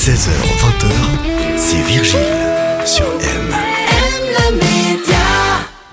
16h20, c'est Virgile sur M.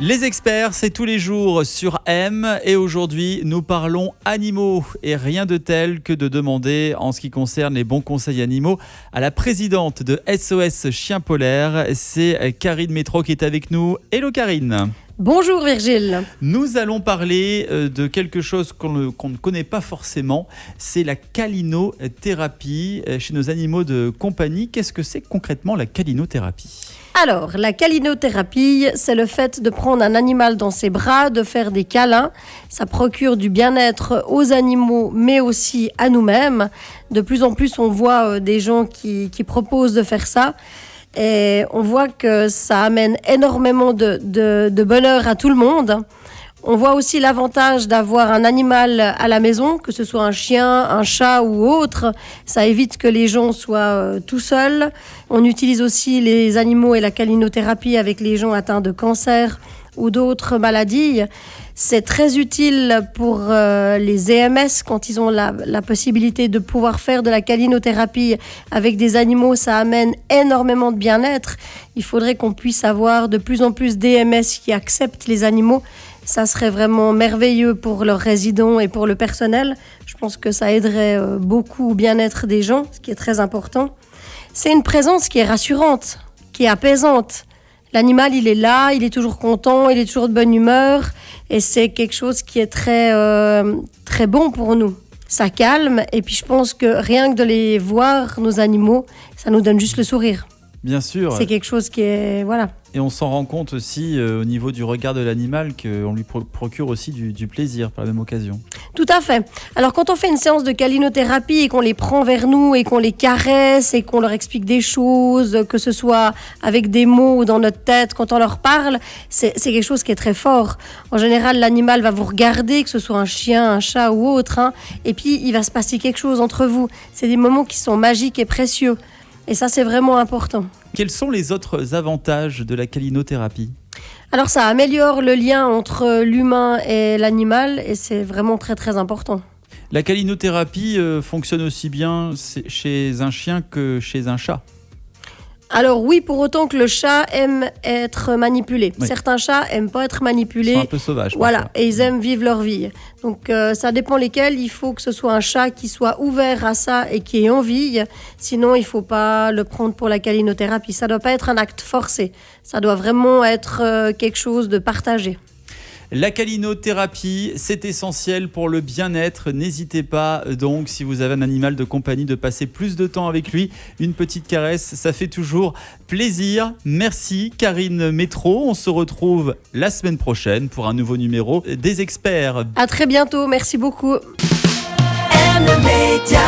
Les experts, c'est tous les jours sur M et aujourd'hui nous parlons animaux et rien de tel que de demander en ce qui concerne les bons conseils animaux à la présidente de SOS Chien Polaire, c'est Karine Métro qui est avec nous. Hello Karine. Bonjour Virgile. Nous allons parler de quelque chose qu'on ne connaît pas forcément, c'est la calinothérapie chez nos animaux de compagnie. Qu'est-ce que c'est concrètement la calinothérapie ? Alors, la calinothérapie, c'est le fait de prendre un animal dans ses bras, de faire des câlins. Ça procure du bien-être aux animaux, mais aussi à nous-mêmes. De plus en plus, on voit des gens qui proposent de faire ça. Et on voit que ça amène énormément de bonheur à tout le monde. On voit aussi l'avantage d'avoir un animal à la maison, que ce soit un chien, un chat ou autre. Ça évite que les gens soient tout seuls. On utilise aussi les animaux et la calinothérapie avec les gens atteints de cancer ou d'autres maladies. C'est très utile pour les EMS quand ils ont la possibilité de pouvoir faire de la calinothérapie avec des animaux. Ça amène énormément de bien-être. Il faudrait qu'on puisse avoir de plus en plus d'EMS qui acceptent les animaux. Ça serait vraiment merveilleux pour leurs résidents et pour le personnel. Je pense que ça aiderait beaucoup au bien-être des gens, ce qui est très important. C'est une présence qui est rassurante, qui est apaisante. L'animal, il est là, il est toujours content, il est toujours de bonne humeur. Et c'est quelque chose qui est très, très bon pour nous. Ça calme. Et puis je pense que rien que de les voir, nos animaux, ça nous donne juste le sourire. Bien sûr. C'est quelque chose qui est... Voilà. Et on s'en rend compte aussi au niveau du regard de l'animal qu'on lui procure aussi du plaisir par la même occasion. Tout à fait. Alors quand on fait une séance de calinothérapie et qu'on les prend vers nous et qu'on les caresse et qu'on leur explique des choses, que ce soit avec des mots ou dans notre tête, quand on leur parle, c'est quelque chose qui est très fort. En général, l'animal va vous regarder, que ce soit un chien, un chat ou autre, et puis il va se passer quelque chose entre vous. C'est des moments qui sont magiques et précieux. Et ça, c'est vraiment important. Quels sont les autres avantages de la calinothérapie ? Alors, ça améliore le lien entre l'humain et l'animal et c'est vraiment très, très important. La calinothérapie fonctionne aussi bien chez un chien que chez un chat. Alors oui, pour autant que le chat aime être manipulé. Oui. Certains chats aiment pas être manipulés. Ils sont un peu sauvages. Voilà, et ils aiment vivre leur vie. Donc ça dépend lesquels. Il faut que ce soit un chat qui soit ouvert à ça et qui ait envie. Sinon, il faut pas le prendre pour la calinothérapie. Ça doit pas être un acte forcé. Ça doit vraiment être quelque chose de partagé. La calinothérapie, c'est essentiel pour le bien-être. N'hésitez pas donc, si vous avez un animal de compagnie, de passer plus de temps avec lui. Une petite caresse, ça fait toujours plaisir. Merci Karine Métro. On se retrouve la semaine prochaine pour un nouveau numéro des experts. À très bientôt, merci beaucoup. M-Média.